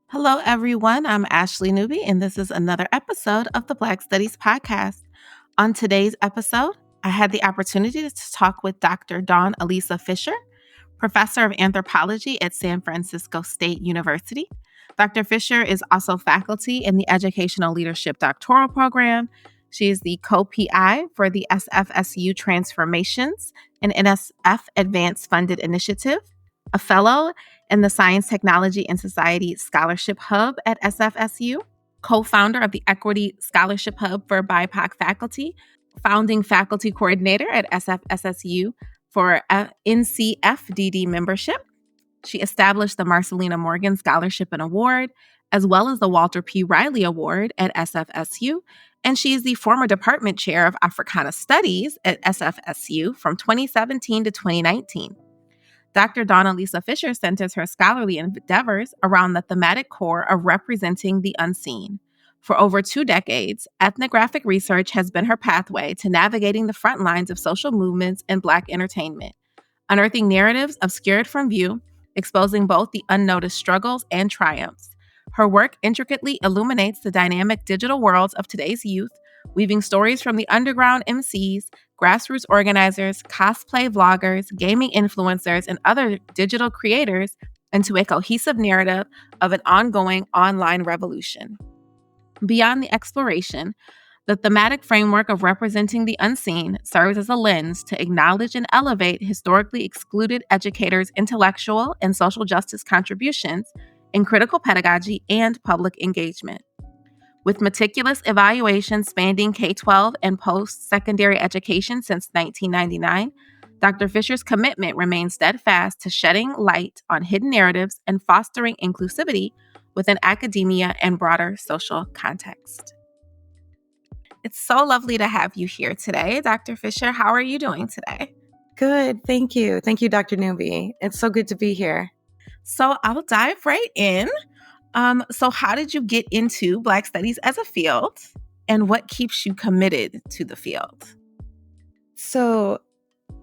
Hello, everyone. I'm Ashley Newby, and this is another episode of the Black Studies Podcast. On today's episode, I had the opportunity to talk with Dr. Dawn-Elissa Fischer, professor of anthropology at San Francisco State University. Dr. Fischer is also faculty in the Educational Leadership Doctoral Program. She is the co-PI for the SFSU Transformations and NSF Advanced Funded Initiative, a fellow in the Science, Technology, and Society Scholarship Hub at SFSU, co-founder of the Equity Scholarship Hub for BIPOC faculty, founding faculty coordinator at SFSSU for NCFDD membership. She established the Marcelina Morgan Scholarship and Award, as well as the Walter P. Riley Award at SFSU, and she is the former department chair of Africana Studies at SFSU from 2017 to 2019. Dr. Dawn-Elissa Fischer centers her scholarly endeavors around the thematic core of representing the unseen. For over 2 decades, ethnographic research has been her pathway to navigating the front lines of social movements and Black entertainment, unearthing narratives obscured from view, exposing both the unnoticed struggles and triumphs. Her work intricately illuminates the dynamic digital worlds of today's youth, weaving stories from the underground emcees, grassroots organizers, cosplay vloggers, gaming influencers, and other digital creators into a cohesive narrative of an ongoing online revolution. Beyond the exploration, the thematic framework of representing the unseen serves as a lens to acknowledge and elevate historically excluded educators' intellectual and social justice contributions in critical pedagogy and public engagement. With meticulous evaluation spanning K-12 and post-secondary education since 1999, Dr. Fischer's commitment remains steadfast to shedding light on hidden narratives and fostering inclusivity within academia and broader social context. It's so lovely to have you here today. Dr. Fischer, how are you doing today? Good. Thank you. Thank you, Dr. Newby. It's so good to be here. So I'll dive right in. So how did you get into Black Studies as a field, and what keeps you committed to the field? So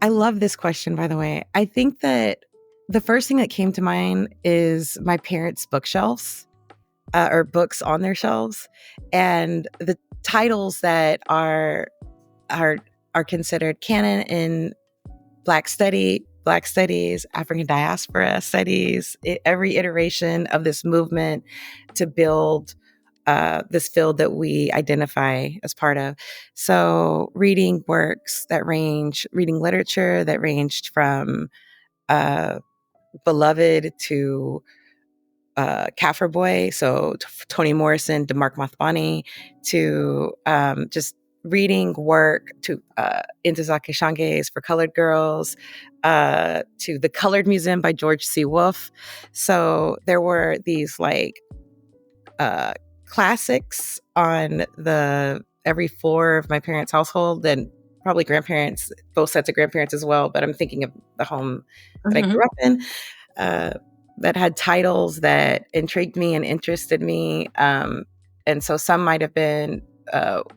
I love this question, by the way. I think that the first thing that came to mind is my parents' bookshelves or books on their shelves, and the titles that are considered canon in Black Studies, African Diaspora Studies, every iteration of this movement to build this field that we identify as part of. So reading literature that ranged from Beloved to Kaffir Boy, so Toni Morrison, DeMarc Mathbani, to just reading work to Ntozake Shange's For Colored Girls, to The Colored Museum by George C. Wolfe. So there were these classics on every floor of my parents' household, and probably grandparents, both sets of grandparents as well. But I'm thinking of the home that I grew up in, that had titles that intrigued me and interested me. And so some might have been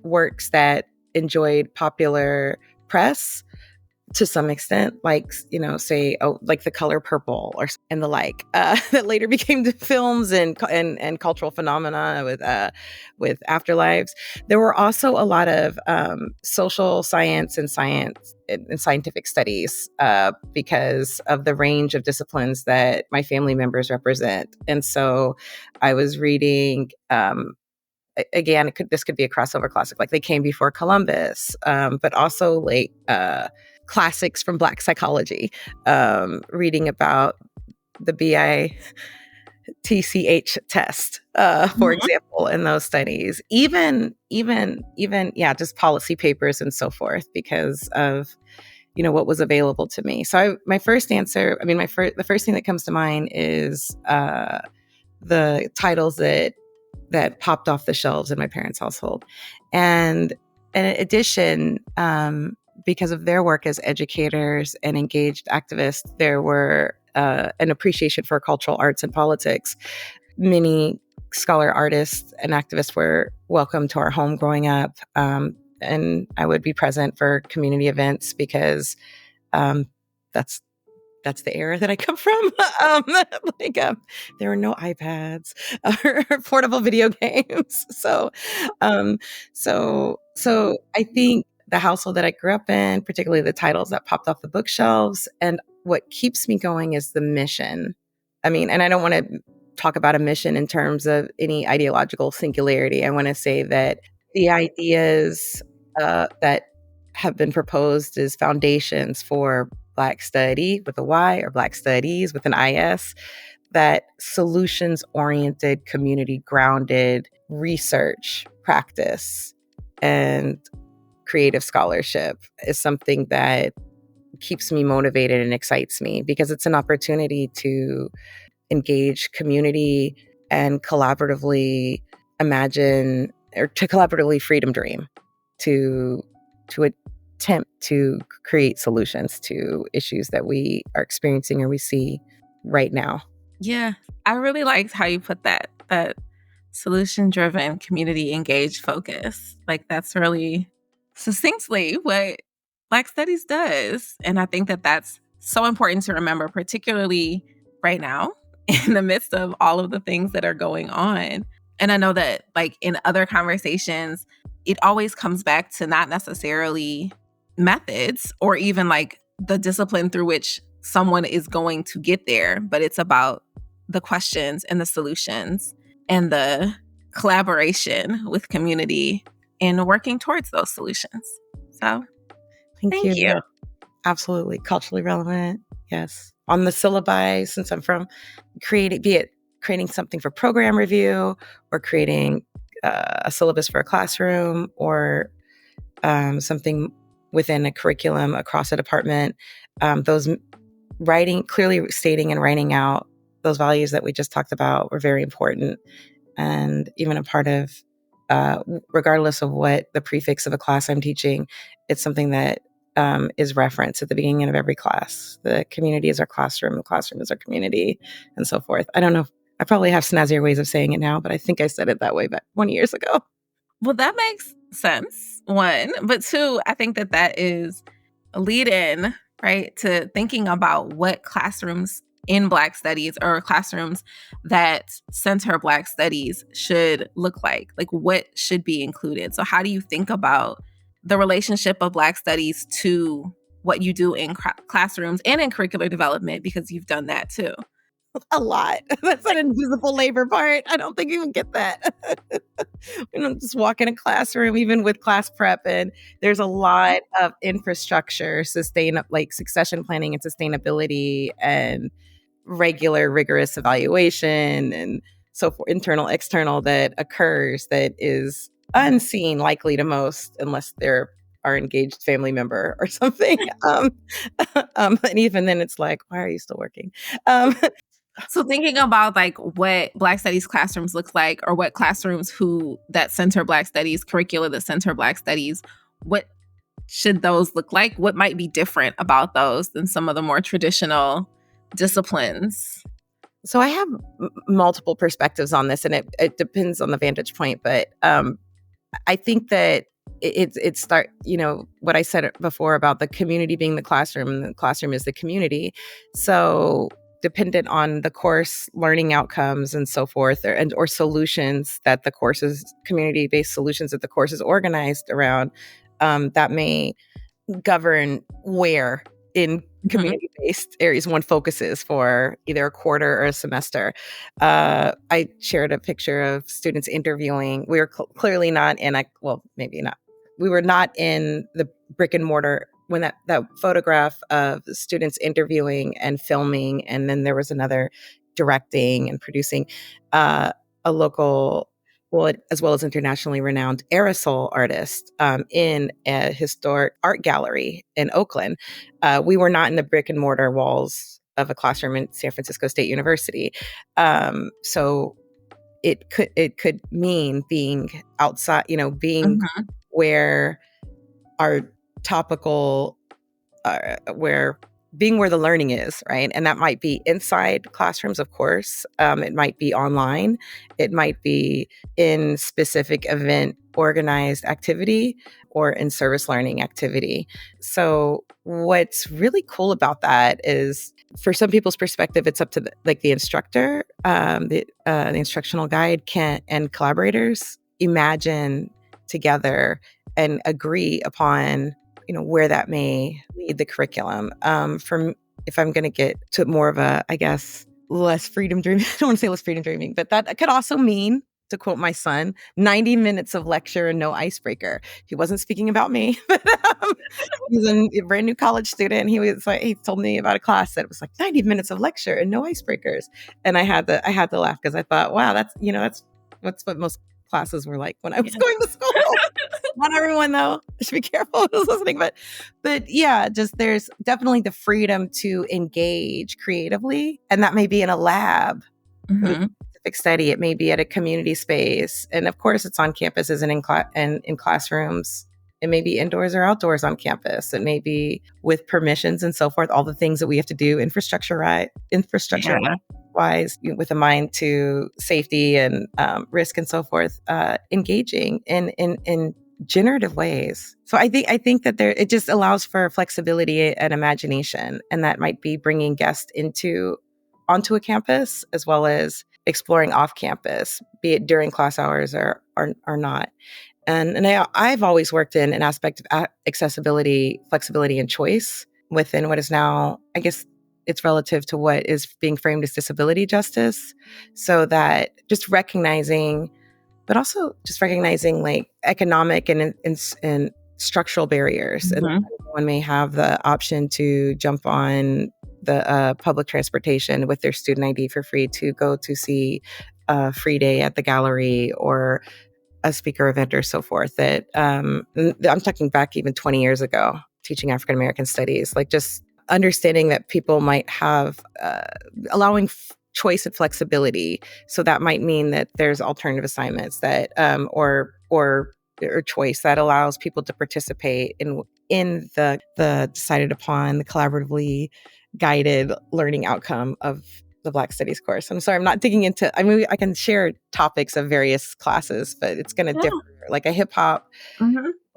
works that enjoyed popular press to some extent, like, say, like The Color Purple and the like, that later became the films and cultural phenomena with Afterlives. There were also a lot of social science and scientific studies because of the range of disciplines that my family members represent. And so I was reading, again, this could be a crossover classic, like They Came Before Columbus, but also classics from Black psychology, reading about the BITCH test, for example, in those studies, even just policy papers and so forth, because of what was available to me. So the first thing that comes to mind is the titles that popped off the shelves in my parents' household, and in addition, because of their work as educators and engaged activists, there were an appreciation for cultural arts and politics. Many scholar artists and activists were welcome to our home growing up, and I would be present for community events because that's that's the era that I come from. Like, there were no iPads or portable video games. Um, so I think the household that I grew up in, particularly the titles that popped off the bookshelves, and what keeps me going is the mission. I mean, and I don't want to talk about a mission in terms of any ideological singularity. I want to say that the ideas that have been proposed as foundations for Black study with a Y or Black studies with an IS, that solutions oriented, community grounded research practice and creative scholarship is something that keeps me motivated and excites me, because it's an opportunity to engage community and collaboratively imagine, or to collaboratively freedom dream, to attempt to create solutions to issues that we are experiencing or we see right now. Yeah, I really liked how you put that solution driven, community engaged focus. Like, that's really succinctly what Black Studies does. And I think that that's so important to remember, particularly right now in the midst of all of the things that are going on. And I know that, like, in other conversations, it always comes back to not necessarily methods or even like the discipline through which someone is going to get there, but it's about the questions and the solutions and the collaboration with community in working towards those solutions. So, Thank thank you. you. Yeah, absolutely. Culturally relevant. Yes. On the syllabi, since I'm from be it creating something for program review or creating a syllabus for a classroom or something within a curriculum across a department, those clearly stating and writing out those values that we just talked about were very important, and even a part of, regardless of what the prefix of a class I'm teaching, it's something that is referenced at the beginning of every class. The community is our classroom, the classroom is our community, and so forth. I don't know. I probably have snazzier ways of saying it now, but I think I said it that way back 20 years ago. Well, that makes sense, one. But two, I think that that is a lead in, right, to thinking about what classrooms in Black studies or classrooms that center Black studies should look like. Like, what should be included? So, how do you think about the relationship of Black studies to what you do in classrooms and in curricular development? Because you've done that too. A lot. That's an invisible labor part. I don't think you can get that. Just walk in a classroom, even with class prep, and there's a lot of infrastructure, like succession planning and sustainability, and regular, rigorous evaluation, and so forth, internal, external, that occurs that is unseen, likely to most, unless they're our engaged family member or something. And even then, it's like, why are you still working? So thinking about like what Black Studies classrooms look like, or what classrooms that center Black Studies, curricula that center Black Studies, what should those look like? What might be different about those than some of the more traditional disciplines? So I have multiple perspectives on this, and it depends on the vantage point. But I think that what I said before about the community being the classroom, and the classroom is the community. So dependent on the course learning outcomes and so forth, or solutions that the courses, community-based solutions that the course is organized around, that may govern where in community-based areas one focuses for either a quarter or a semester. I shared a picture of students interviewing. We were clearly not in maybe not. We were not in the brick and mortar when that photograph of students interviewing and filming, and then there was another directing and producing, a local, as well as internationally renowned aerosol artist, in a historic art gallery in Oakland. We were not in the brick and mortar walls of a classroom in San Francisco State University. So it could mean being outside, being where our topical, where being where the learning is, right? And that might be inside classrooms, of course. It might be online. It might be in specific event organized activity or in service learning activity. So what's really cool about that is, for some people's perspective, it's up to the instructor, the instructional guide and collaborators imagine together and agree upon where that may lead the curriculum. If I'm going to get to more of a, I guess, less freedom dreaming, I don't want to say less freedom dreaming, but that could also mean, to quote my son, 90 minutes of lecture and no icebreaker. He wasn't speaking about me, but he's a brand new college student. He told me about a class that was like 90 minutes of lecture and no icebreakers. And I had to laugh because I thought, wow, that's what most classes were like when I was going to school. Not everyone, though. I should be careful who's listening. But yeah, just there's definitely the freedom to engage creatively. And that may be in a lab with a specific study. It may be at a community space. And of course, it's on campuses and in classrooms. It may be indoors or outdoors on campus. It may be with permissions and so forth, all the things that we have to do infrastructure wise, with a mind to safety and risk and so forth, engaging in generative ways. So I think that it just allows for flexibility and imagination, and that might be bringing guests onto a campus as well as exploring off campus, be it during class hours or not. And I've always worked in an aspect of accessibility, flexibility, and choice within what is now, I guess, it's relative to what is being framed as disability justice. So that just recognizing, but also just recognizing like economic and structural barriers. And one may have the option to jump on the public transportation with their student ID for free to go to see a free day at the gallery or a speaker event or so forth. That I'm talking back even 20 years ago, teaching African American studies, like just understanding that people might have allowing choice and flexibility. So that might mean that there's alternative assignments that or choice that allows people to participate in the decided upon, the collaboratively guided learning outcome of the Black Studies course. I'm sorry, I'm not digging into, I mean, I can share topics of various classes, but it's going to differ. Like a hip hop,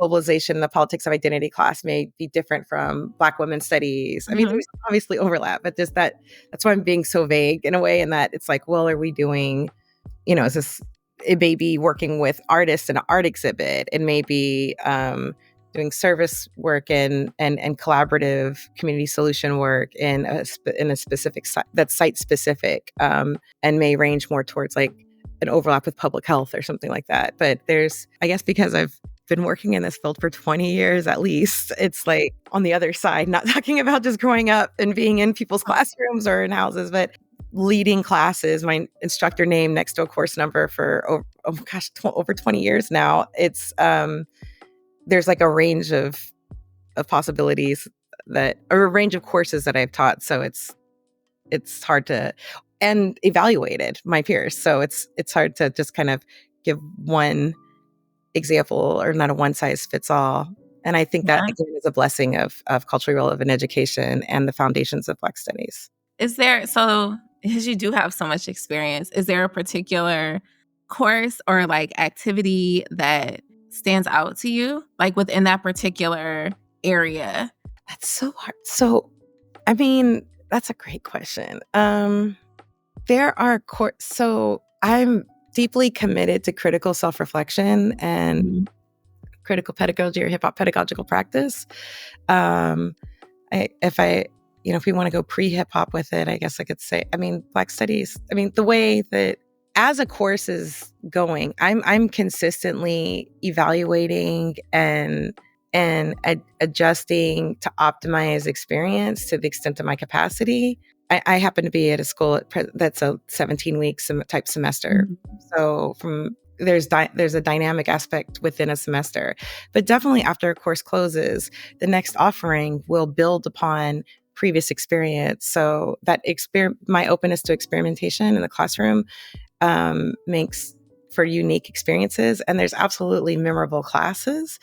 globalization, the politics of identity class may be different from Black women's studies. I mean, there's obviously overlap, but just that's why I'm being so vague in a way, in that it's like, well, are we doing, is this, it may be working with artists in an art exhibit, and maybe doing service work and collaborative community solution work in a specific site that's site specific, and may range more towards like an overlap with public health or something like that. But there's, I guess, because I've been working in this field for 20 years at least, it's like on the other side, not talking about just growing up and being in people's classrooms or in houses, but leading classes, my instructor name next to a course number for over 20 years now. It's there's like a range of possibilities or a range of courses that I've taught. So it's hard to, and evaluated my peers. So it's hard to just kind of give one example, or not a one size fits all. And I think that again is a blessing of culturally relevant education and the foundations of Black studies. Is there, so because you do have so much experience, is there a particular course or like activity that stands out to you, like within that particular area? That's so hard. So, I mean, that's a great question. There are so I'm deeply committed to critical self-reflection and critical pedagogy or hip-hop pedagogical practice. If we want to go pre-hip-hop with it, I guess I could say, I mean, Black studies, I mean, the way that as a course is going, I'm consistently evaluating and adjusting to optimize experience to the extent of my capacity. I happen to be at a school that's a 17-week type semester. So there's a dynamic aspect within a semester, but definitely after a course closes, the next offering will build upon previous experience. So that my openness to experimentation in the classroom makes for unique experiences. And there's absolutely memorable classes.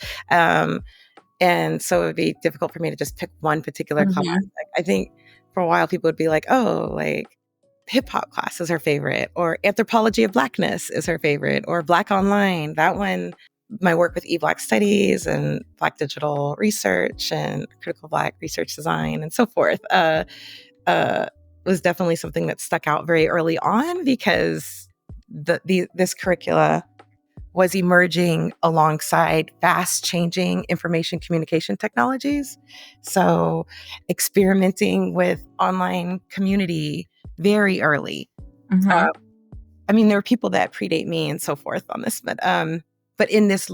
And so it would be difficult for me to just pick one particular class. Like, I think for a while people would be like, oh, like hip hop class is her favorite, or anthropology of Blackness is her favorite, or Black Online. That one, my work with e-Black studies and Black digital research and critical Black research design and so forth, was definitely something that stuck out very early on because this curricula was emerging alongside fast changing information communication technologies. So experimenting with online community very early. I mean, there were people that predate me and so forth on this, but in this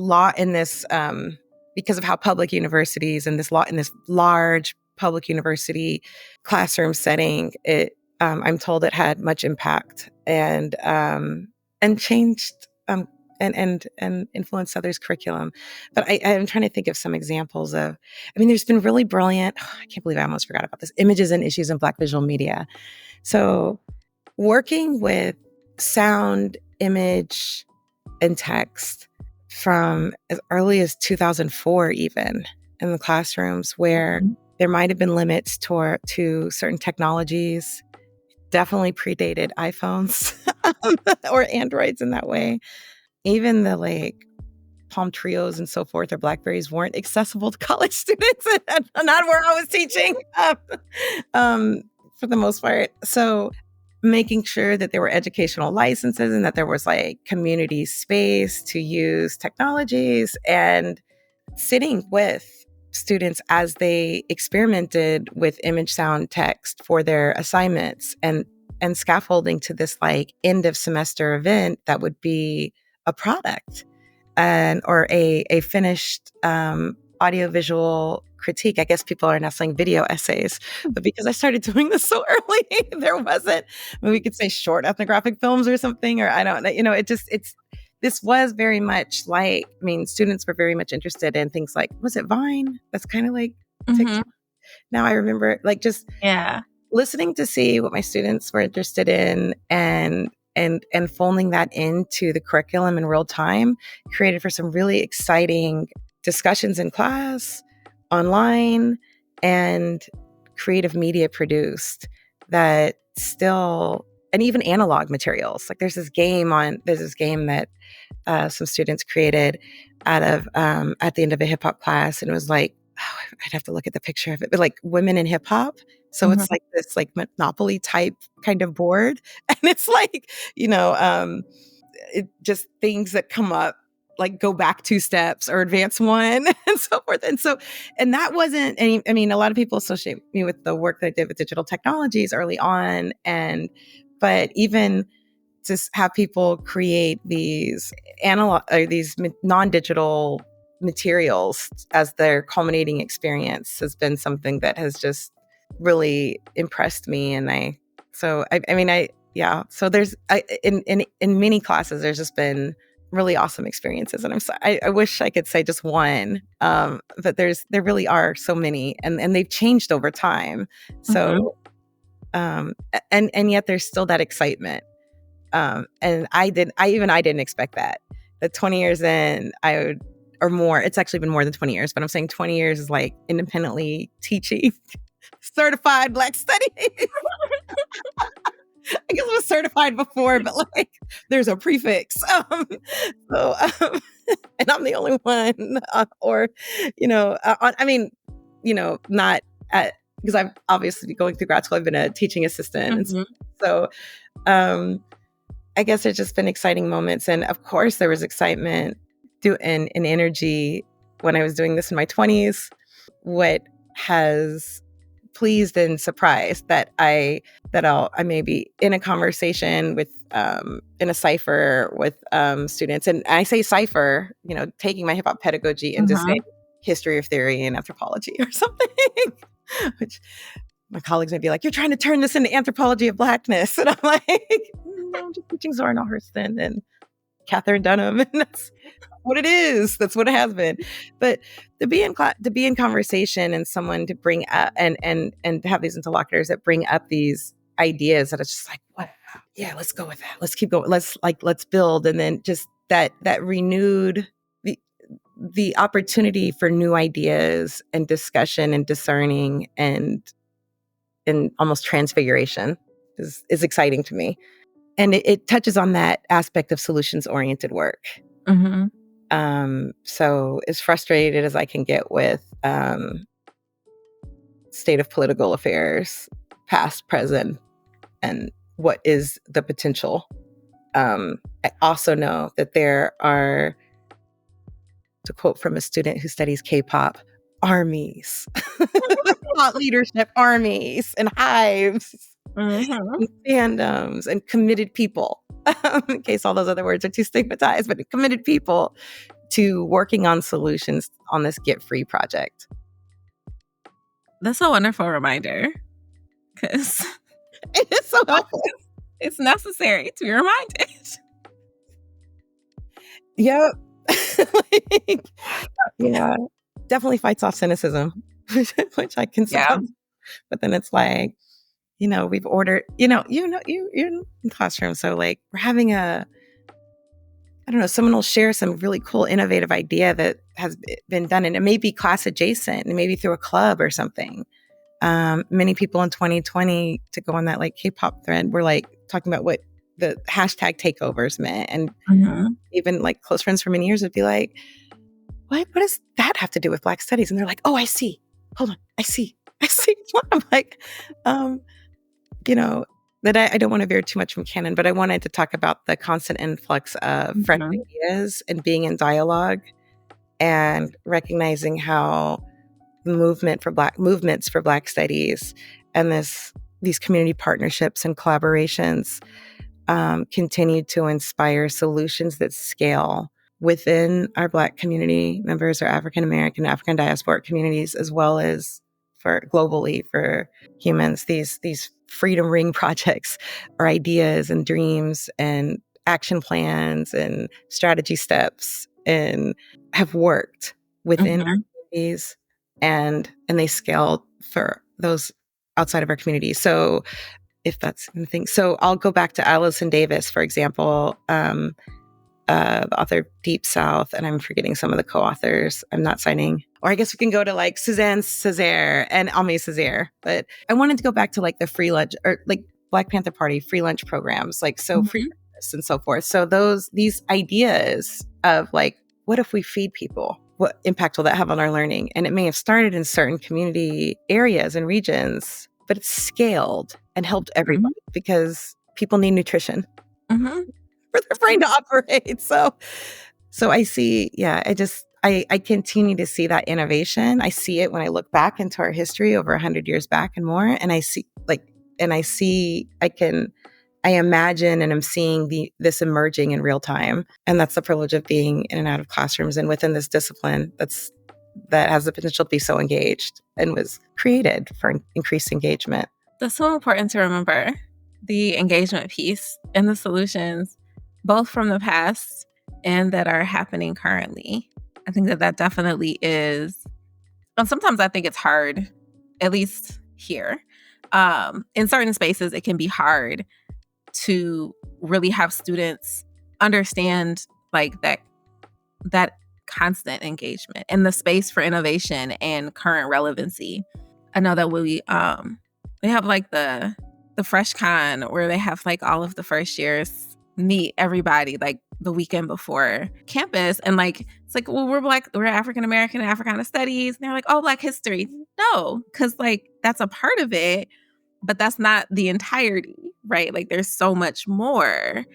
because of how public universities and in this large public university classroom setting, I'm told it had much impact and changed and influenced others' curriculum. But I'm trying to think of some examples of. I mean, there's been really brilliant. I can't believe I almost forgot about this. Images and issues in Black visual media. So, working with sound, image, and text from as early as 2004, even in the classrooms, where there might have been limits to certain technologies. Definitely predated iPhones or Androids in that way. Even the like Palm Trios and so forth or Blackberries weren't accessible to college students, not where I was teaching for the most part. So making sure that there were educational licenses and that there was like community space to use technologies, and sitting with students as they experimented with image, sound, text for their assignments, and scaffolding to this like end of semester event that would be a product or a finished audiovisual critique. I guess people are now saying video essays, but because I started doing this so early, there wasn't. I mean, we could say short ethnographic films or something, or I don't know. This was very much like. I mean, students were very much interested in things like, was it Vine? That's kind of like TikTok. Now I remember, like, just listening to see what my students were interested in and folding that into the curriculum in real time created for some really exciting discussions in class, online, and creative media produced that still, and even analog materials. Like there's this game that some students created out of at the end of a hip hop class, and it was like, I'd have to look at the picture of it, but like women in hip hop. So it's like this like Monopoly type kind of board. And it's like, just things that come up, like go back 2 steps or advance 1 and so forth. And that wasn't any, I mean, a lot of people associate me with the work that I did with digital technologies early on. But even to have people create these analog or these non-digital materials as their culminating experience has been something that has just really impressed me. And so there's in many classes there's just been really awesome experiences, and I wish I could say just one, but there really are so many, and they've changed over time. So and yet there's still that excitement, and I didn't expect that 20 years in or more. It's actually been more than 20 years, but I'm saying 20 years is like independently teaching certified Black studies. I guess I was certified before, but like there's a prefix. And I'm the only one, not at, because I've obviously going through grad school, I've been a teaching assistant. And so I guess it's just been exciting moments. And of course there was excitement and energy when I was doing this in my 20s. What has pleased and surprised that I may be in a conversation with in a cipher with students, and I say cipher, taking my hip hop pedagogy and just say history of theory and anthropology or something, which my colleagues may be like, "You're trying to turn this into anthropology of Blackness," and I'm like, "No, I'm just teaching Zora Neale Hurston and Catherine Dunham, and that's what it is. That's what it has been." But to be in conversation and someone to bring up and to have these interlocutors that bring up these ideas that it's just like, wow, yeah, let's go with that. Let's keep going. Let's build, and then just that renewed the opportunity for new ideas and discussion and discerning and almost transfiguration is exciting to me. And it touches on that aspect of solutions-oriented work. So as frustrated as I can get with state of political affairs, past, present, and what is the potential, I also know that there are, to quote from a student who studies K-pop, armies, thought leadership armies and hives, and fandoms and committed people, in case all those other words are too stigmatized, but committed people to working on solutions on this Get Free project. That's a wonderful reminder, because it is so helpful. It's necessary to be reminded. Yep. Yeah, definitely fights off cynicism, which I can suppose. But then it's like, we've ordered, you're in classroom, so like we're having someone will share some really cool, innovative idea that has been done, and it may be class adjacent, and maybe through a club or something. Many people in 2020, to go on that like K-pop thread, were like talking about what the hashtag takeovers meant, and even like close friends for many years would be like, what does that have to do with Black studies? And they're like, oh, I see. Hold on, I see. I'm like, that I don't want to veer too much from canon, but I wanted to talk about the constant influx of fresh ideas and being in dialogue and recognizing how movements for Black studies and these community partnerships and collaborations continue to inspire solutions that scale within our Black community members, or African American, African diasporic communities, as well as for globally for humans. These freedom ring projects are ideas and dreams and action plans and strategy steps, and have worked within our communities, and they scale for those outside of our community. So if that's the thing. So I'll go back to Allison Davis, for example, the author Deep South, and I'm forgetting some of the co-authors. I'm not citing. Or I guess we can go to like Suzanne Césaire and Almé Césaire. But I wanted to go back to like the free lunch, or like Black Panther Party free lunch programs, like free and so forth. So these ideas of like, what if we feed people? What impact will that have on our learning? And it may have started in certain community areas and regions, but it's scaled and helped everybody because people need nutrition for their brain to operate. So I see, I continue to see that innovation. I see it when I look back into our history over 100 years back and more. And I imagine and I'm seeing this emerging in real time. And that's the privilege of being in and out of classrooms and within this discipline that has the potential to be so engaged and was created for increased engagement. That's so important to remember, the engagement piece and the solutions, both from the past and that are happening currently. I think that definitely is, and sometimes I think it's hard, at least here. In certain spaces, it can be hard to really have students understand like that constant engagement and the space for innovation and current relevancy. I know that we have like the Fresh Con, where they have like all of the first years meet everybody like the weekend before campus, and like it's like, well, we're Black, we're African American and Africana studies, and they're like, oh, Black history. No, because like that's a part of it, but that's not the entirety, right? Like there's so much more.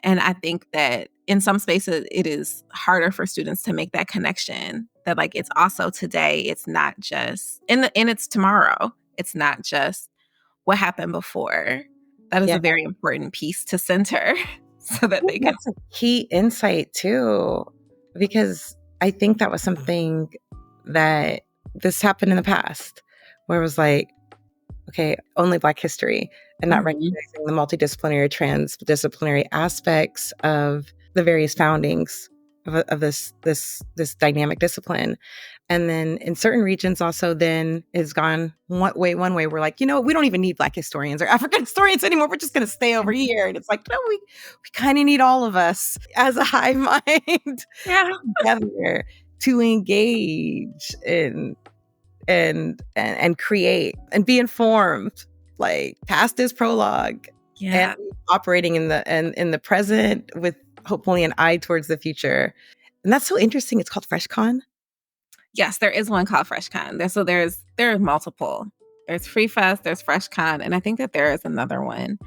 And I think that in some spaces it is harder for students to make that connection, that like it's also today, it's not just and it's tomorrow. It's not just what happened before. That is a very important piece to center so that they can. That's a key insight too, because I think that was something that this happened in the past, where it was like, okay, only Black history, and not recognizing the multidisciplinary, transdisciplinary aspects of the various foundings of this dynamic discipline. And then in certain regions also then is gone one way. We're like, we don't even need Black historians or African historians anymore. We're just going to stay over here. And it's like, no, we kind of need all of us as a hive mind together. to engage and create and be informed, like past is prologue, and operating in the present with hopefully an eye towards the future. And that's so interesting. It's called FreshCon. Yes, there is one called FreshCon. There are multiple. There's Free Fest, there's FreshCon, and I think that there is another one.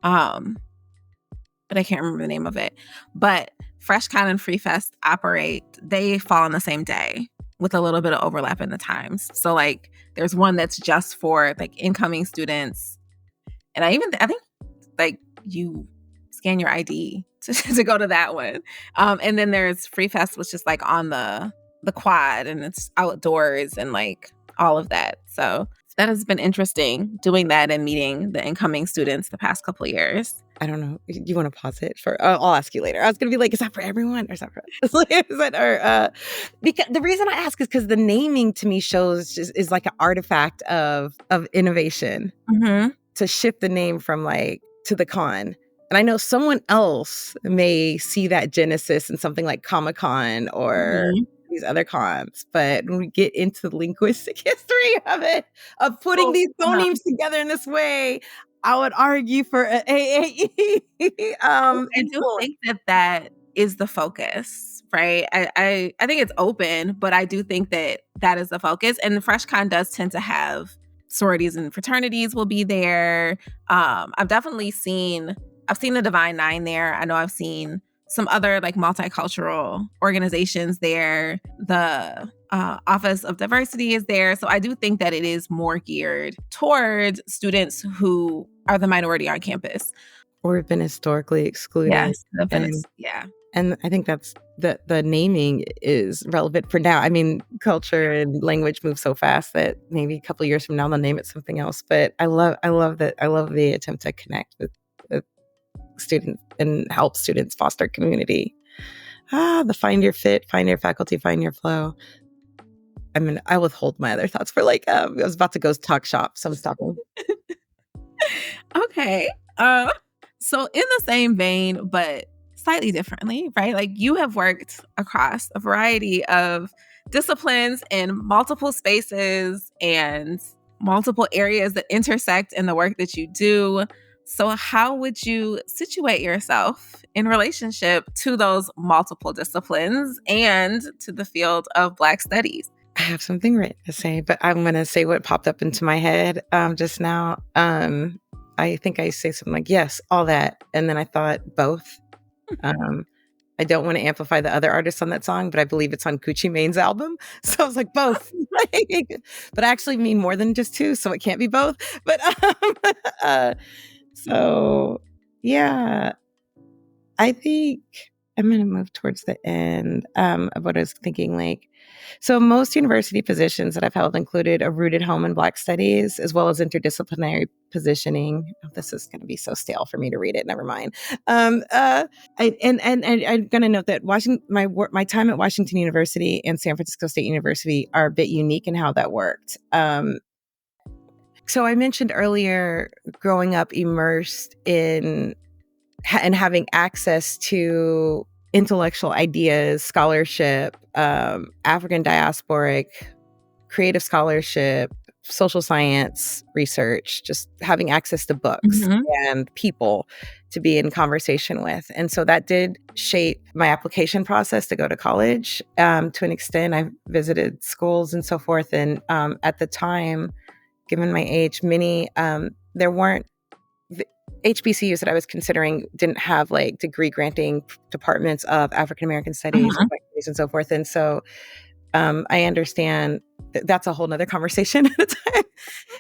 But I can't remember the name of it. But FreshCon and Free Fest they fall on the same day with a little bit of overlap in the times. So like there's one that's just for like incoming students. And I think like you scan your ID to go to that one. And then there's Free Fest, which is like on the quad, and it's outdoors and like all of that. So that has been interesting doing that and meeting the incoming students the past couple of years. I don't know. You want to pause it for? I'll ask you later. I was going to be like, is that for everyone, or is that for? Because the reason I ask is because the naming to me shows is like an artifact of innovation to shift the name from like to the con. And I know someone else may see that genesis in something like Comic-Con or these other cons, but when we get into the linguistic history of it, of putting these phonemes together in this way, I would argue for an AAE. I do think that is the focus, right? I think it's open, but I do think that is the focus. And the FreshCon does tend to have sororities and fraternities will be there. I've seen the Divine Nine there. I know I've seen some other like multicultural organizations there. The Office of Diversity is there. So I do think that it is more geared towards students who are the minority on campus. Or have been historically excluded. Yes, And I think that's the naming is relevant for now. I mean, culture and language move so fast that maybe a couple of years from now they'll name it something else. But I love that. I love the attempt to connect with students and help students foster community. The find your fit, find your faculty, find your flow. I mean, I withhold my other thoughts for like, I was about to go talk shop, so I'm stopping. Okay. So in the same vein, but slightly differently, right? Like you have worked across a variety of disciplines in multiple spaces and multiple areas that intersect in the work that you do. So how would you situate yourself in relationship to those multiple disciplines and to the field of Black studies? I have something written to say, but I'm going to say what popped up into my head just now. I think I say something like, yes, all that. And then I thought both. I don't want to amplify the other artists on that song, but I believe it's on Gucci Mane's album. So I was like, both. But I actually mean more than just two, so it can't be both. But so, yeah, I think I'm going to move towards the end of what I was thinking. Like, so most university positions that I've held included a rooted home in Black studies, as well as interdisciplinary positioning. Oh, this is going to be so stale for me to read it. Never mind. And I'm going to note that my time at Washington University and San Francisco State University are a bit unique in how that worked. So I mentioned earlier growing up immersed in and having access to intellectual ideas, scholarship, African diasporic, creative scholarship, social science research, just having access to books and people to be in conversation with. And so that did shape my application process to go to college to an extent. I visited schools and so forth. And at the time, given my age, there weren't HBCUs that I was considering didn't have like degree granting departments of African American studies and so forth. And so I understand that's a whole nother conversation at a time.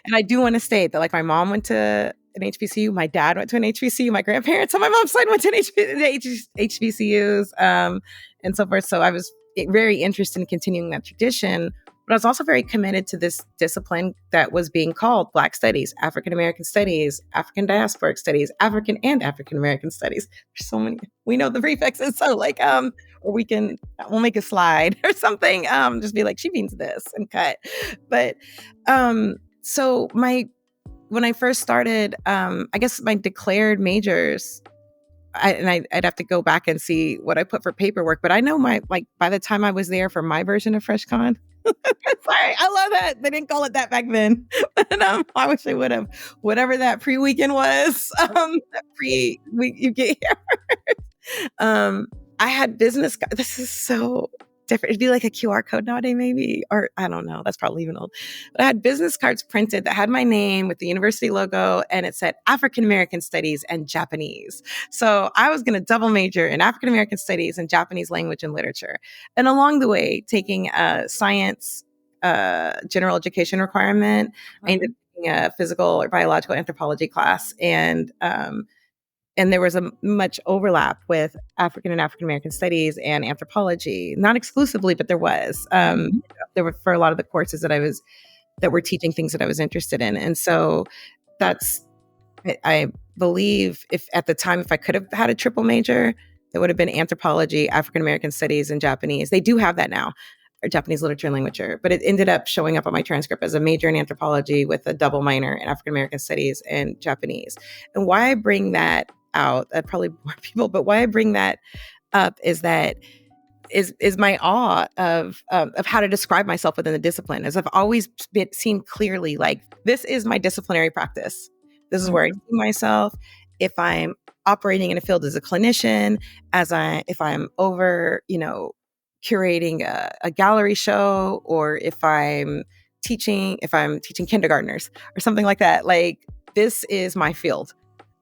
And I do want to state that like my mom went to an HBCU, my dad went to an HBCU, my grandparents on my mom's side went to HBCUs and so forth. So I was very interested in continuing that tradition. But I was also very committed to this discipline that was being called Black Studies, African American Studies, African Diasporic Studies, African and African American Studies. There's so many. We know the prefixes, so like, or we'll make a slide or something. Just be like, she means this and cut. But when I first started, I guess my declared majors I'd have to go back and see what I put for paperwork. But I know by the time I was there for my version of FreshCon, sorry, I love that. They didn't call it that back then. And, I wish they would have. Whatever that pre-weekend was, you get here. I had business. This is so different. It'd be like a QR code nowadays, maybe, or I don't know. That's probably even old. But I had business cards printed that had my name with the university logo, and it said African American Studies and Japanese. So I was going to double major in African American Studies and Japanese language and literature. And along the way, taking a science general education requirement, I ended up taking a physical or biological anthropology class, and there was a much overlap with African and African American studies and anthropology, not exclusively, but there was. There were for a lot of the courses that were teaching things that I was interested in, and so I believe if at the time if I could have had a triple major, it would have been anthropology, African American studies, and Japanese. They do have that now, or Japanese literature and literature, but it ended up showing up on my transcript as a major in anthropology with a double minor in African American studies and Japanese. And why I bring that out, that probably bore people, but why I bring that up is that is my awe of how to describe myself within the discipline. As I've always seen clearly, like, this is my disciplinary practice. This is where I see myself. If I'm operating in a field as a clinician, if I'm over, curating a gallery show, or if I'm teaching kindergartners or something like that, like, this is my field.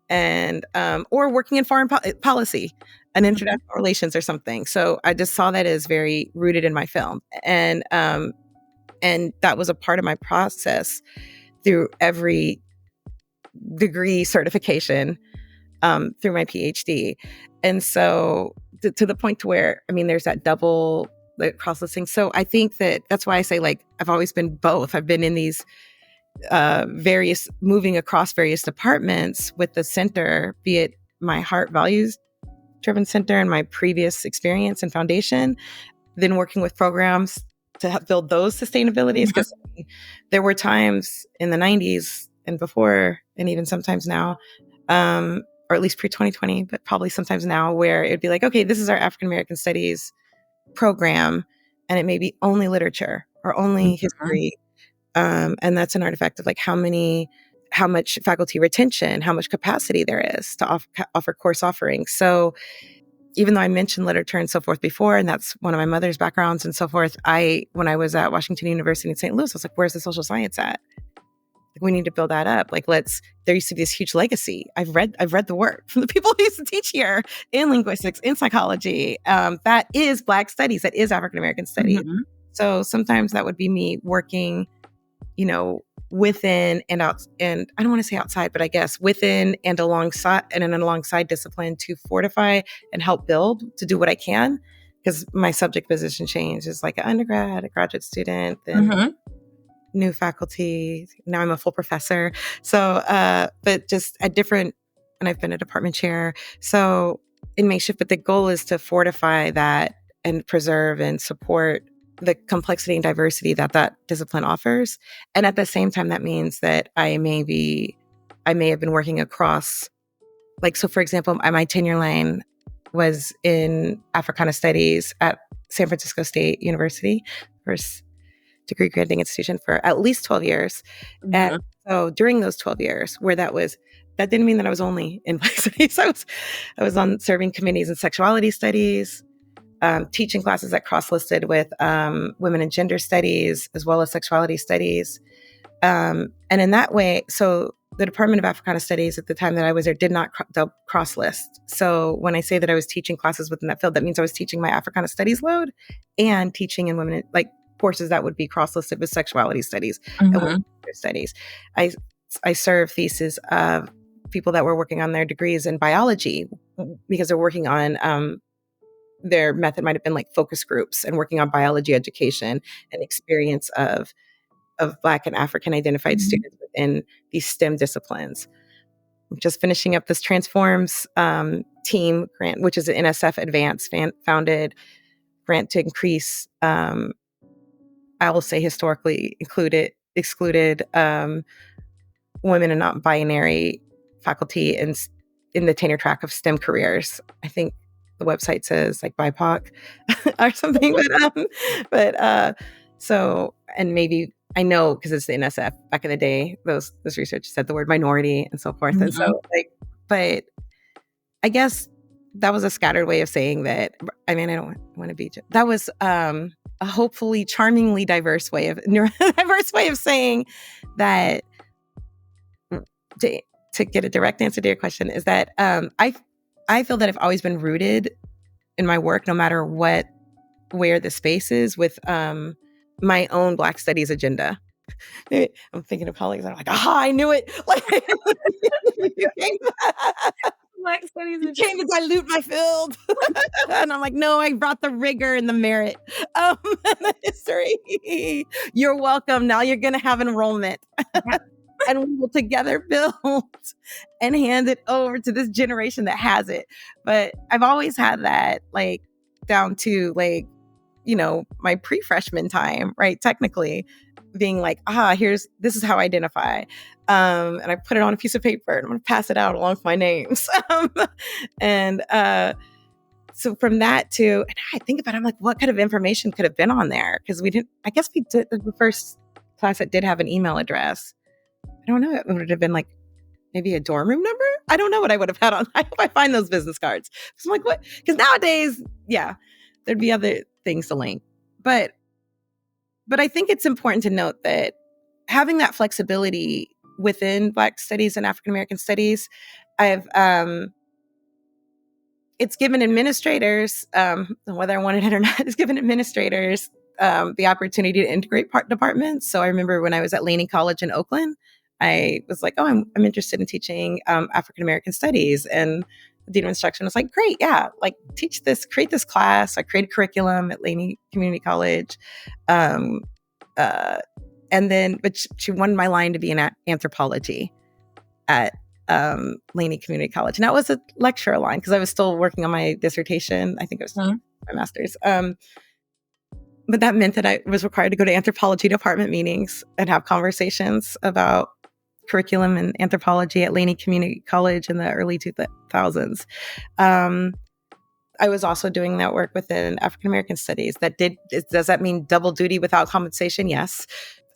And or working in foreign policy and international relations or something. So I just saw that as very rooted in my film, and that was a part of my process through every degree certification, through my PhD. And so to the point to where, there's that double cross-listing. So I think that's why I say, like, I've always been both. I've been in these moving across various departments with the center, be it my heart values driven center and my previous experience and foundation, then working with programs to help build those sustainabilities. Because there were times in the 90s and before, and even sometimes now, or at least pre-2020, but probably sometimes now, where it'd be like, okay, this is our African American Studies program, and it may be only literature or only history. And that's an artifact of, like, how much faculty retention, how much capacity there is to offer course offerings. So even though I mentioned literature and so forth before, and that's one of my mother's backgrounds and so forth, when I was at Washington University in St. Louis, I was like, where's the social science at? Like, we need to build that up. Like, there used to be this huge legacy. I've read the work from the people who used to teach here in linguistics, in psychology. That is Black studies, that is African American studies. So sometimes that would be me working, within and out, and I don't want to say outside, but I guess within and alongside discipline to fortify and help build, to do what I can, because my subject position change is like an undergrad, a graduate student, then new faculty. Now I'm a full professor. So, but just and I've been a department chair. So it may shift, but the goal is to fortify that and preserve and support the complexity and diversity that discipline offers. And at the same time, that means that I may have been working across, like, so for example, my tenure line was in Africana Studies at San Francisco State University, first degree granting institution, for at least 12 years. And so during those 12 years that didn't mean that I was only in Black studies. I was on serving committees in sexuality studies, teaching classes that cross-listed with women and gender studies, as well as sexuality studies. And in that way, so the Department of Africana Studies at the time that I was there did not cross-list. So when I say that I was teaching classes within that field, that means I was teaching my Africana Studies load and teaching in women, like, courses that would be cross-listed with sexuality studies and women studies. I serve theses of people that were working on their degrees in biology, because they're working on their method might have been like focus groups and working on biology education and experience of Black and African identified students within these STEM disciplines. I'm just finishing up this Transforms team grant, which is an NSF Advance founded grant to increase, I will say historically excluded women and not binary faculty and in the tenure track of STEM careers. I think the website says like BIPOC or something, so, and maybe I know because it's the NSF back in the day, those research said the word minority and so forth. And so but I guess that was a scattered way of saying that. I mean, I don't want to be, that was a hopefully charmingly diverse way of saying that. To get a direct answer to your question is that I feel that I've always been rooted in my work, no matter where the space is, with my own Black Studies agenda. I'm thinking of colleagues that are like, aha, I knew it. Like, Black Studies you came to dilute my field. And I'm like, no, I brought the rigor and the merit and the history. You're welcome. Now you're going to have enrollment. And we will together build and hand it over to this generation that has it. But I've always had that, like, down to, like, my pre-freshman time, right? Technically being like, this is how I identify. And I put it on a piece of paper and I'm going to pass it out along with my names. So from that to, and I think about it, I'm like, what kind of information could have been on there? Because we did the first class that did have an email address. I don't know. It would have been like maybe a dorm room number. I don't know what I would have had on. I hope I find those business cards. So I'm like, what? Because nowadays, there'd be other things to link. But I think it's important to note that having that flexibility within Black studies and African American studies, it's given administrators, whether I wanted it or not, it's given administrators the opportunity to integrate departments. So I remember when I was at Laney College in Oakland, I was like, I'm interested in teaching African American studies. And the dean of instruction was like, great, yeah, like teach this, create this class. I created curriculum at Laney Community College. And then, but she wanted my line to be in anthropology at Laney Community College. And that was a lecture line because I was still working on my dissertation. I think it was my master's. But that meant that I was required to go to anthropology department meetings and have conversations about curriculum and anthropology at Laney Community College in the early 2000s. I was also doing that work within African American studies. Does that mean double duty without compensation? Yes.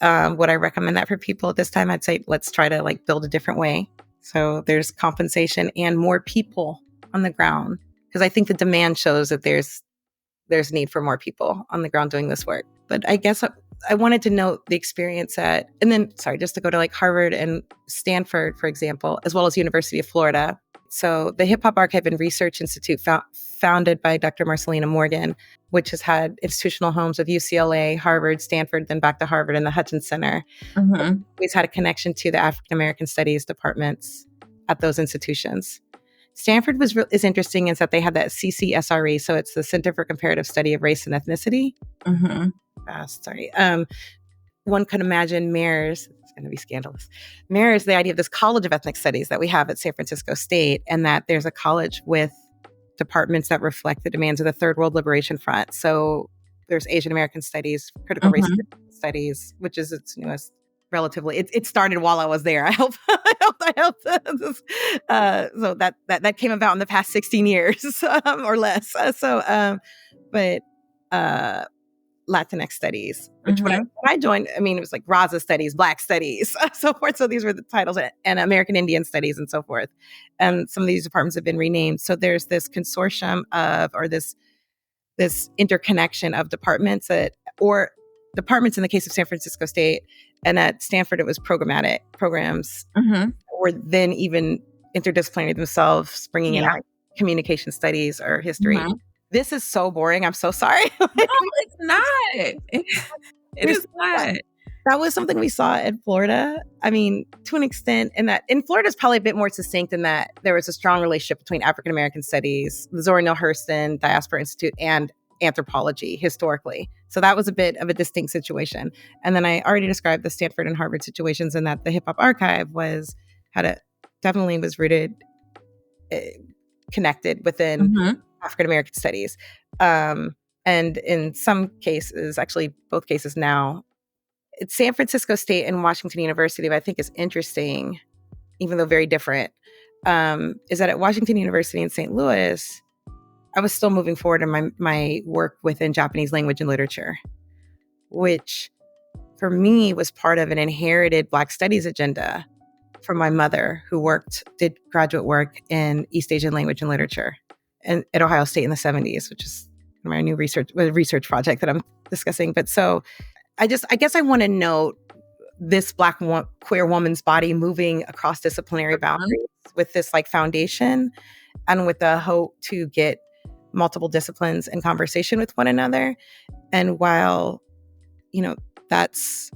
Would I recommend that for people at this time? I'd say let's try to like build a different way. So there's compensation and more people on the ground, because I think the demand shows that there's need for more people on the ground doing this work. But I guess I wanted to note the experience just to go to like Harvard and Stanford, for example, as well as University of Florida. So the Hip Hop Archive and Research Institute, founded by Dr. Marcelina Morgan, which has had institutional homes of UCLA, Harvard, Stanford, then back to Harvard and the Hutchins Center. Always had a connection to the African American Studies departments at those institutions. Stanford is interesting is that they had that CCSRE, so it's the Center for Comparative Study of Race and Ethnicity. One could imagine Mayor's, it's going to be scandalous, Mayor's the idea of this College of Ethnic Studies that we have at San Francisco State, and that there's a college with departments that reflect the demands of the Third World Liberation Front. So there's Asian American Studies, Critical Race Studies, which is its newest. Relatively, it started while I was there. I helped. So that came about in the past 16 years or less. But Latinx studies, which when I joined, I mean, it was like Raza studies, Black studies, so forth. So these were the titles, and American Indian studies, and so forth. And some of these departments have been renamed. So there's this consortium this interconnection of departments departments in the case of San Francisco State, and at Stanford it was programmatic programs, or then even interdisciplinary themselves, bringing in like communication studies or history. This is so boring. I'm so sorry. No, it's not. It is not. That was something we saw in Florida. I mean, to an extent, in Florida is probably a bit more succinct in that there was a strong relationship between African American studies, the Zora Neale Hurston Diaspora Institute, and anthropology historically. So that was a bit of a distinct situation. And then I already described the Stanford and Harvard situations, in that the Hip Hop Archive definitely was rooted, connected within African American studies. And in some cases, actually both cases now, it's San Francisco State and Washington University, but I think is interesting, even though very different. is that at Washington University in St. Louis, I was still moving forward in my work within Japanese language and literature, which for me was part of an inherited Black studies agenda from my mother, who did graduate work in East Asian language and literature at Ohio State in the 70s, which is my new research project that I'm discussing. But so I guess I want to note this Black queer woman's body moving across disciplinary boundaries with this like foundation and with the hope to get multiple disciplines in conversation with one another. And while, that's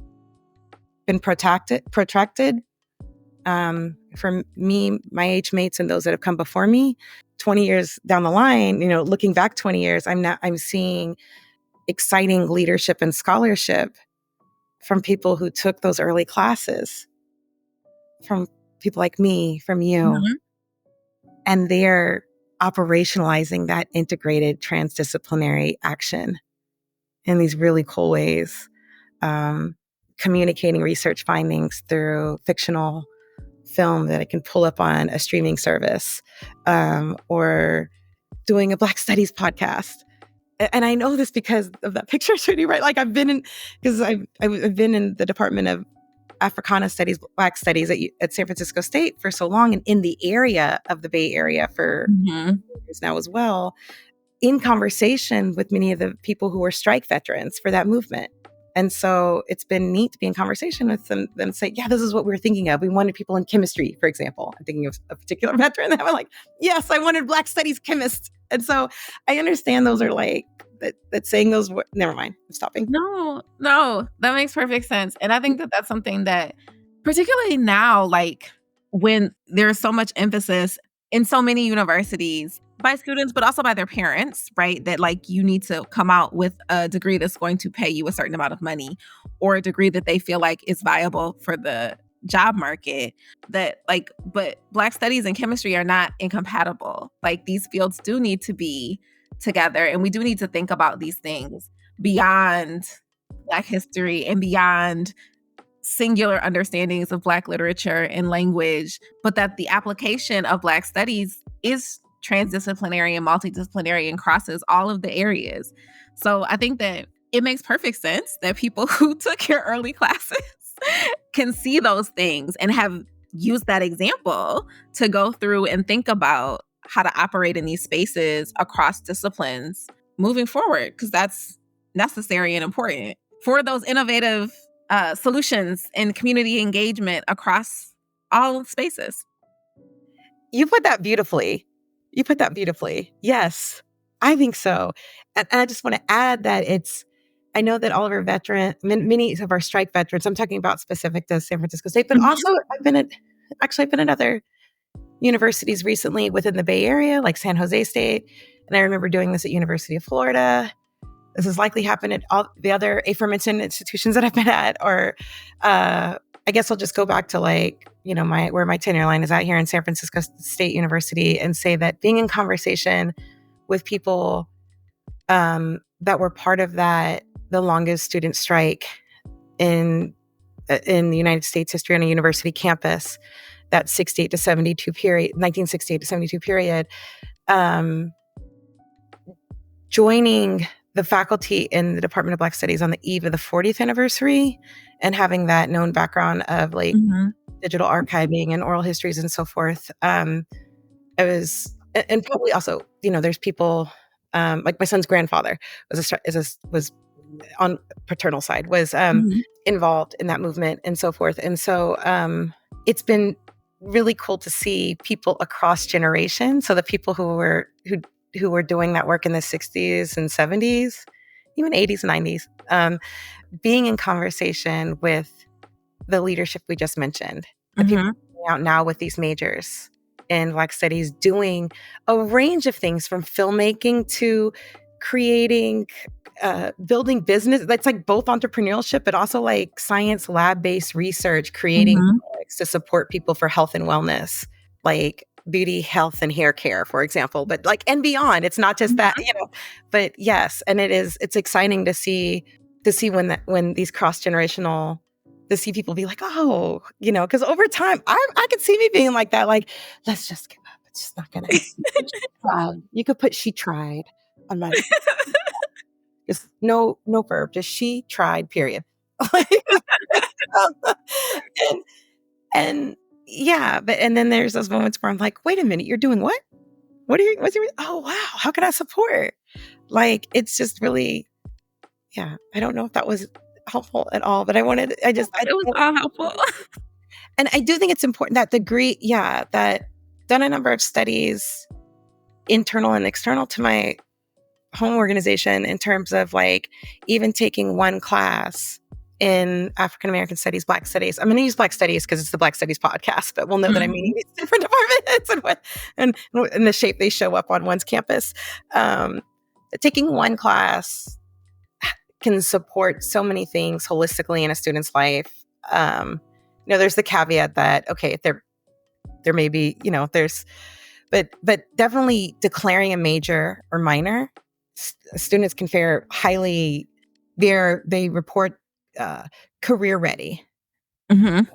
been protracted, for me, my age mates and those that have come before me, 20 years down the line, looking back 20 years, I'm seeing exciting leadership and scholarship from people who took those early classes, from people like me, from you. Mm-hmm. And they're operationalizing that integrated transdisciplinary action in these really cool ways, communicating research findings through fictional film that I can pull up on a streaming service, or doing a Black Studies podcast. And I know this because of that picture shooting, right? Like I've been in the Department of Africana Studies, Black Studies at San Francisco State for so long, and in the area of the Bay Area for years now as well, in conversation with many of the people who were strike veterans for that movement. And so it's been neat to be in conversation with them and say, yeah, this is what we were thinking of. We wanted people in chemistry, for example. I'm thinking of a particular veteran that I'm like, yes, I wanted Black studies chemists. And so I understand those are like, that saying those words. Never mind, I'm stopping. No, that makes perfect sense. And I think that that's something that, particularly now, like when there's so much emphasis in so many universities by students, but also by their parents, right? That like you need to come out with a degree that's going to pay you a certain amount of money, or a degree that they feel like is viable for the job market. That like, but Black studies and chemistry are not incompatible. Like these fields do need to be together, and we do need to think about these things beyond Black history and beyond singular understandings of Black literature and language, but that the application of Black studies is transdisciplinary and multidisciplinary and crosses all of the areas. So I think that it makes perfect sense that people who took your early classes can see those things and have used that example to go through and think about how to operate in these spaces across disciplines moving forward, because that's necessary and important for those innovative solutions and community engagement across all spaces. You put that beautifully. Yes, I think so. And I just want to add that I know that all of our many of our strike veterans, I'm talking about specific to San Francisco State, but also I've been at other universities recently within the Bay Area, like San Jose State. And I remember doing this at University of Florida. This has likely happened at all the other aforementioned institutions that I've been at, or I guess I'll just go back to like, where my tenure line is at here in San Francisco State University, and say that being in conversation with people that were part of the longest student strike in the United States history on a university campus, that 1968 to 72 period, joining the faculty in the Department of Black Studies on the eve of the 40th anniversary, and having that known background of like digital archiving and oral histories and so forth. It was, and probably also, there's people like my son's grandfather was on paternal side, was involved in that movement and so forth. And so it's been really cool to see people across generations. So the people who were doing that work in the 60s and 70s, even 80s and 90s, being in conversation with the leadership we just mentioned, the people out now with these majors in Black studies, doing a range of things from filmmaking to creating, building business. That's like both entrepreneurship, but also like science lab-based research, creating products to support people for health and wellness, like beauty, health, and hair care, for example, but like, and beyond. It's not just that, but yes. And it's exciting to see when these cross-generational to see people be like, oh, because over time, I could see me being like that. Like, let's just give up. It's just not gonna. You could put "she tried" on my. Just no verb. Just "she tried." Period. and and yeah, and then there's those moments where I'm like, wait a minute, you're doing what? What's your? Oh wow, how can I support? Like, it's just really, yeah. I don't know if that was helpful at all, but I it was all helpful. And I do think it's important that that done a number of studies, internal and external to my home organization, in terms of like even taking one class in African American studies, Black studies. I'm going to use Black studies because it's the Black studies podcast, but we'll know that I'm meaning these different departments and the shape they show up on one's campus. Taking one class can support so many things holistically in a student's life. There's the caveat that, okay, there may be, but definitely declaring a major or minor, students can fare highly. They report career ready. And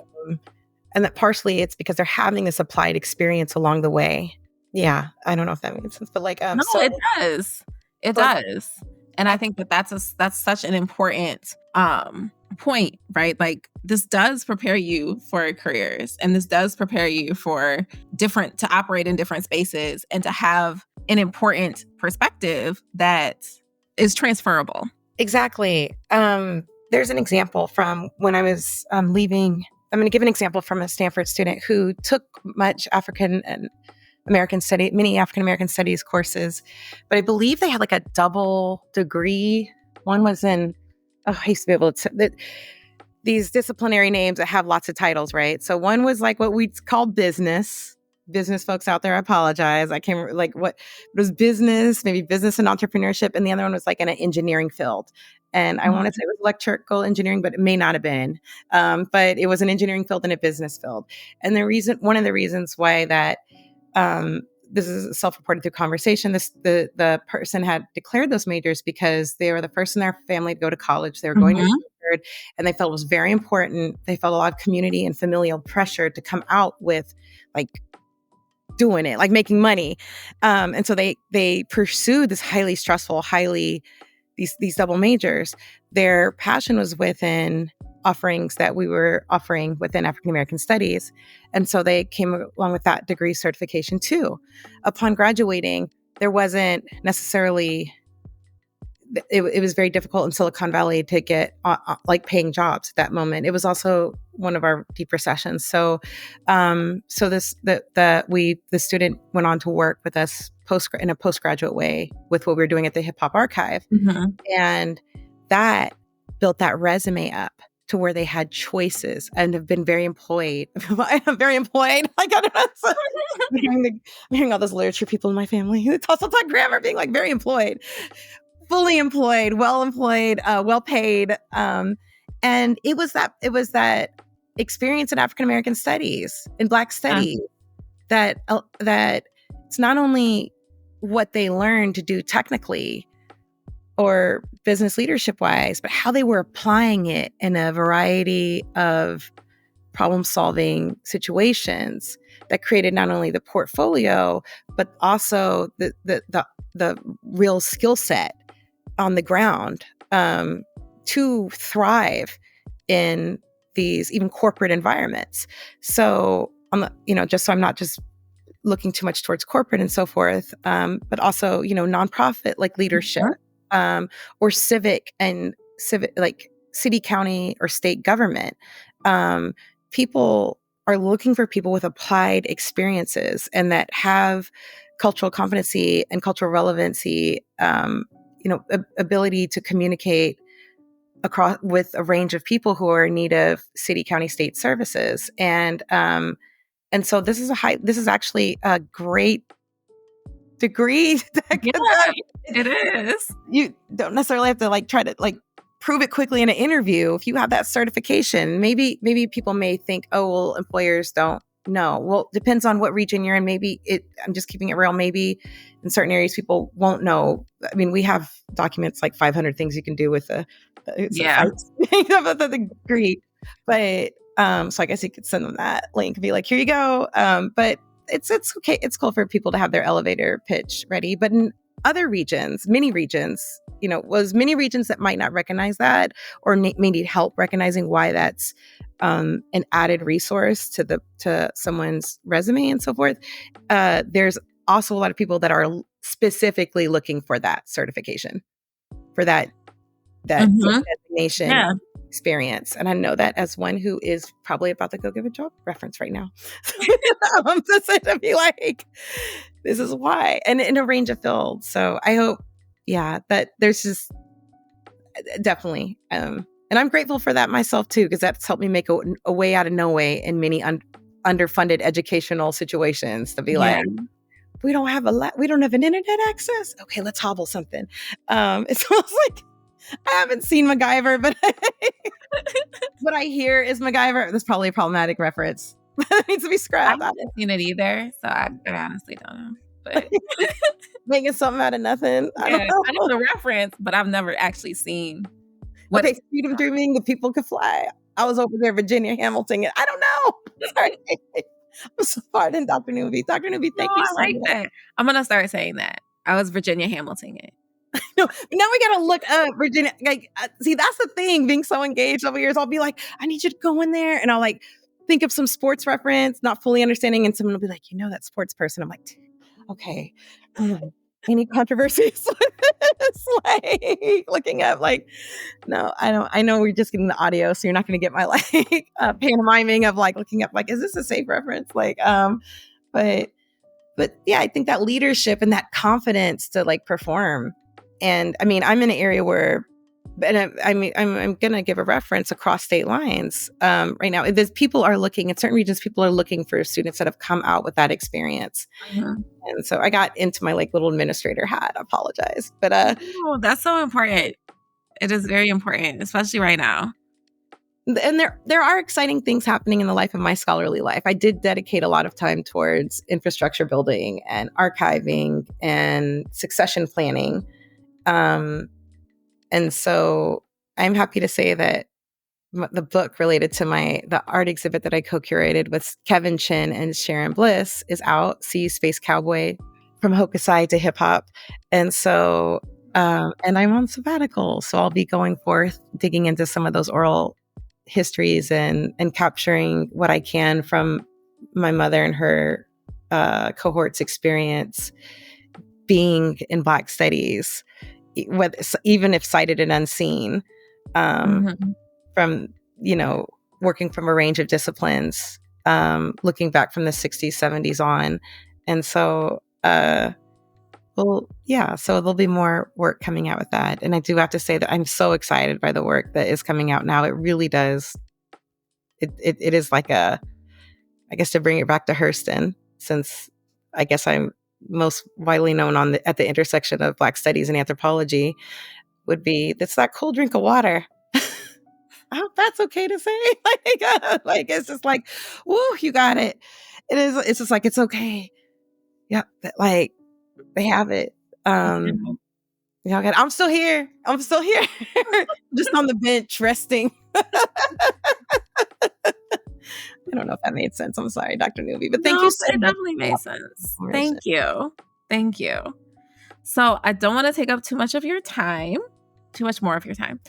that partially it's because they're having this applied experience along the way. Yeah, I don't know if that makes sense, but like, no, it does. It does. And I think that's such an important point, right? Like, this does prepare you for careers, and this does prepare you to operate in different spaces and to have an important perspective that is transferable. Exactly. There's an example from when I was leaving. I'm going to give an example from a Stanford student who took many African American studies courses, but I believe they had like a double degree. One was in, I used to be able to, these disciplinary names that have lots of titles, right? So one was like what we call business folks out there, I apologize. I can't remember, like, what it was, business, maybe business and entrepreneurship. And the other one was like in an engineering field. And I want to say it was electrical engineering, but it may not have been. But it was an engineering field and a business field. And one of the reasons why that, this is self-reported through conversation, the person had declared those majors because they were the first in their family to go to college. They were going to Stanford, and they felt it was very important. They felt a lot of community and familial pressure to come out with, like, doing it, like making money. And so they pursued this highly stressful, these double majors. Their passion was within offerings that we were offering within African American studies. And so they came along with that degree certification too. Upon graduating, there wasn't necessarily, it was very difficult in Silicon Valley to get like paying jobs at that moment. It was also one of our deep recessions. So the student went on to work with us in a postgraduate way with what we were doing at the Hip Hop Archive. And that built that resume up to where they had choices and have been very employed. Very employed. Like, I don't know. So I'm hearing all those literature people in my family who also taught grammar being like very employed. Fully employed, well paid. And it was that experience in African American studies, in Black studies, that it's not only what they learned to do technically or business leadership wise, but how they were applying it in a variety of problem solving situations that created not only the portfolio, but also the real skill set on the ground to thrive in these even corporate environments. So, just so I'm not just looking too much towards corporate and so forth, but also, nonprofit like leadership, or civic, like city, county, or state government. People are looking for people with applied experiences and that have cultural competency and cultural relevancy, ability to communicate across with a range of people who are in need of city, county, state services. And so this is actually a great degree. It is. You don't necessarily have to try to prove it quickly in an interview. If you have that certification, maybe people may think, oh, well, employers don't know. Well, depends on what region you're in. I'm just keeping it real. Maybe in certain areas, people won't know. I mean, we have documents like 500 things you can do with the degree. But so I guess you could send them that link and be like, here you go. But it's okay. It's cool for people to have their elevator pitch ready. But in other regions, many regions, many regions that might not recognize that or may need help recognizing why that's an added resource to someone's resume and so forth. There's also a lot of people that are specifically looking for that certification, for that designation experience. And I know that as one who is probably about to go give a job reference right now. To be like, this is why. And in a range of fields. So I hope, that there's just definitely. And I'm grateful for that myself too, because that's helped me make a way out of no way in many underfunded educational situations to be like, we don't have an internet access. Okay, let's hobble something. It's almost like I haven't seen MacGyver, but what I hear is MacGyver. That's probably a problematic reference. That needs to be scrapped. I haven't seen it either, so I honestly don't know. But making something out of nothing. I know the reference, but I've never actually seen. Okay, freedom dreaming, the people could fly. I was over there, Virginia Hamilton. I don't know. Sorry. I'm so far in Dr. Newby. Dr. Newby, thank you so much. That. I'm going to start saying that. I was Virginia Hamilton it. No, now we got to look up Virginia. Like, see, that's the thing, being so engaged over years. I'll be like, I need you to go in there. And I'll like think of some sports reference, not fully understanding. And someone will be like, that sports person. I'm like, okay. Any controversies with this? Like looking at like, no, I don't. I know we're just getting the audio, so you're not going to get my like pantomiming of like looking up like, is this a safe reference? Like, but yeah, I think that leadership and that confidence to like perform. And I mean, I'm in an area where, and I'm going to give a reference across state lines right now. There's people are looking in certain regions. People are looking for students that have come out with that experience. Mm-hmm. And so I got into my like little administrator hat. I apologize, but that's so important. It is very important, especially right now. And there are exciting things happening in the life of my scholarly life. I did dedicate a lot of time towards infrastructure building and archiving and succession planning. And so I'm happy to say that the book related to the art exhibit that I co-curated with Kevin Chin and Sharon Bliss is out, See Space Cowboy, From Hokusai to Hip Hop. And so, and I'm on sabbatical. So I'll be going forth, digging into some of those oral histories and capturing what I can from my mother and her cohort's experience being in Black studies, even if cited and unseen, from, working from a range of disciplines, looking back from the 60s, 70s on. And so, so there'll be more work coming out with that. And I do have to say that I'm so excited by the work that is coming out now. It really does. It is like I guess to bring it back to Hurston, since I guess I'm most widely known at the intersection of Black studies and anthropology, would be, that's that cool drink of water. I hope that's okay to say. Like it's just like, woo, you got it. It is. It's just like, it's okay. Yeah. Like they have it. I'm still here. Just on the bench resting. I don't know if that made sense. I'm sorry, Dr. Newby, but thank you so much. It definitely made sense. Thank you. So I don't want to take up too much more of your time.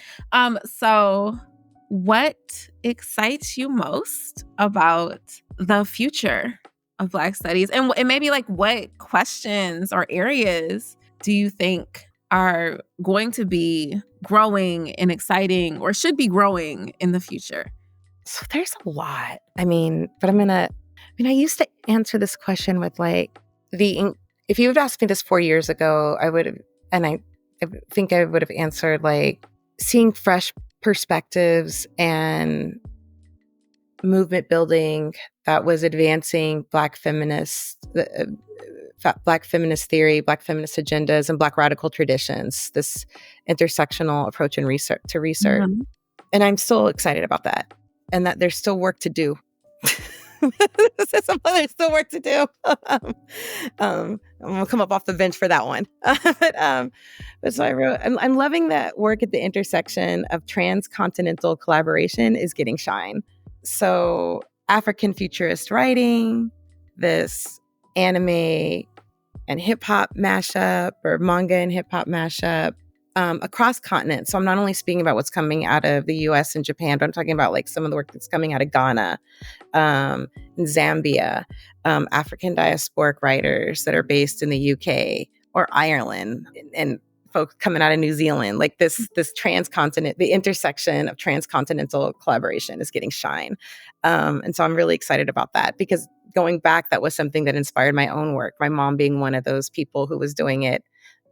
So what excites you most about the future of Black studies? And maybe like what questions or areas do you think are going to be growing and exciting or should be growing in the future? So there's a lot. I used to answer this question with like if you had asked me this 4 years ago, I would have, and I think I would have answered like seeing fresh perspectives and movement building that was advancing Black feminist theory, Black feminist agendas, and Black radical traditions, this intersectional approach and research. Mm-hmm. And I'm still excited about that. And that there's still work to do. There's still work to do. I'm gonna come up off the bench for that one. But so I wrote, I'm loving that work at the intersection of transcontinental collaboration is getting shine. So African futurist writing, this anime and hip hop mashup, or manga and hip hop mashup, across continents. So I'm not only speaking about what's coming out of the US and Japan, but I'm talking about like some of the work that's coming out of Ghana, in Zambia, African diasporic writers that are based in the UK or Ireland, and folks coming out of New Zealand. Like this transcontinent, the intersection of transcontinental collaboration is getting shine. And so I'm really excited about that, because going back, that was something that inspired my own work. My mom being one of those people who was doing it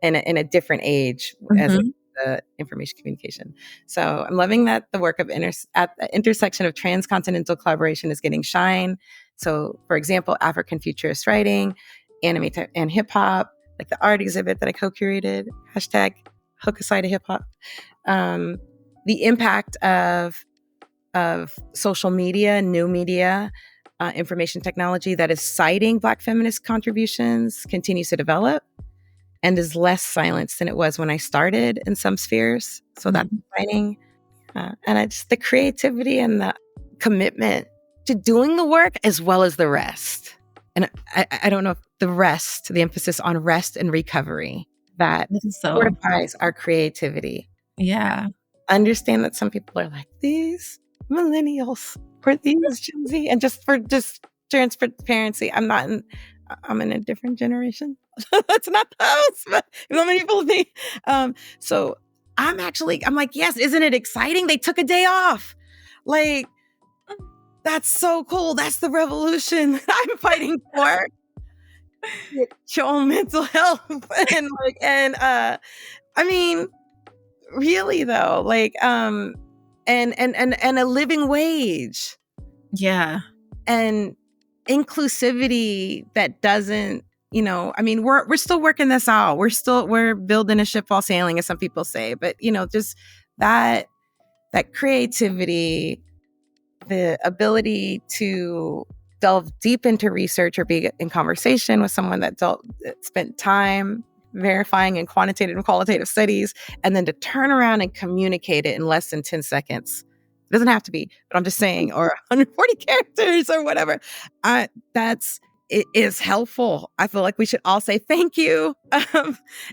in a different age as information communication. So I'm loving that the work of at the intersection of transcontinental collaboration is getting shine. So, for example, African futurist writing, anime and hip hop, like the art exhibit that I co-curated, hashtag hook aside to hip hop. The impact of social media, new media, information technology that is citing Black feminist contributions continues to develop and is less silenced than it was when I started in some spheres. So that's exciting. And it's the creativity and the commitment to doing the work as well as the rest. And I don't know if the rest, the emphasis on rest and recovery, that fortifies our creativity. Yeah. Understand that some people are like, these millennials or these Gen Z, and just transparency, I'm in a different generation. It's not those, but many people think. So I'm like, yes, isn't it exciting? They took a day off. Like, that's so cool. That's the revolution that I'm fighting for. Your own mental health. I mean, really though, like, and a living wage. Yeah. And inclusivity that doesn't, I mean, we're still working this out. We're building a ship while sailing, as some people say, but just that creativity, the ability to delve deep into research or be in conversation with someone that spent time verifying in quantitative and qualitative studies, and then to turn around and communicate it in less than 10 seconds. It doesn't have to be, but I'm just saying, or 140 characters or whatever. It is helpful. I feel like we should all say thank you.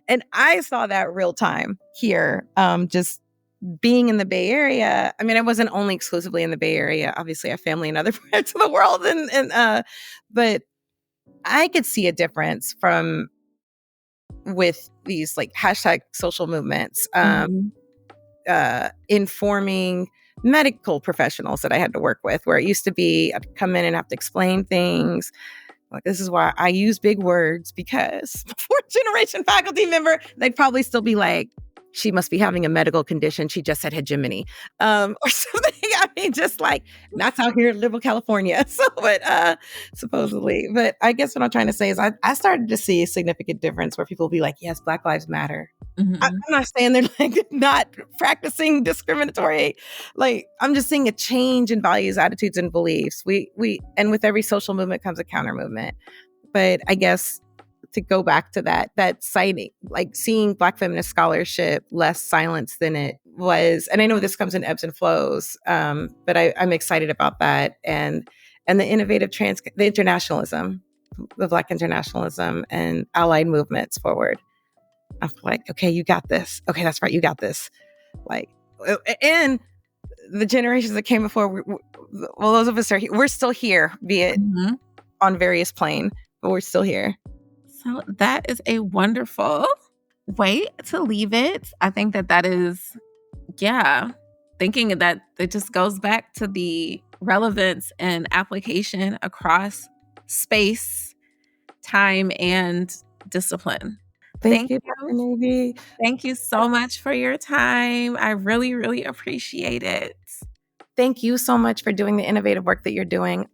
And I saw that real time here, just being in the Bay Area. I mean, I wasn't only exclusively in the Bay Area. Obviously, I have family in other parts of the world, but I could see a difference with these like hashtag social movements, informing medical professionals that I had to work with, where it used to be I'd come in and have to explain things. Like, this is why I use big words, because fourth generation faculty member, they'd probably still be like, she must be having a medical condition. She just said hegemony, or something. I mean, just like, that's out here in liberal California. So, but supposedly, but I guess what I'm trying to say is I started to see a significant difference where people will be like, yes, Black Lives Matter. I'm not saying they're like not practicing discriminatory. Like, I'm just seeing a change in values, attitudes, and beliefs. And with every social movement comes a counter movement. But I guess to go back to that citing, like seeing Black feminist scholarship less silenced than it was. And I know this comes in ebbs and flows, but I'm excited about that. And the innovative the internationalism, the Black internationalism and allied movements forward. I'm like, okay, you got this. Okay, that's right, you got this. Like, and the generations that came before, well, those of us we're still here, be it on various plane, but we're still here. So that is a wonderful way to leave it. I think that is, thinking that it just goes back to the relevance and application across space, time, and discipline. Thank you, Dr. Navy. Thank you so much for your time. I really, really appreciate it. Thank you so much for doing the innovative work that you're doing.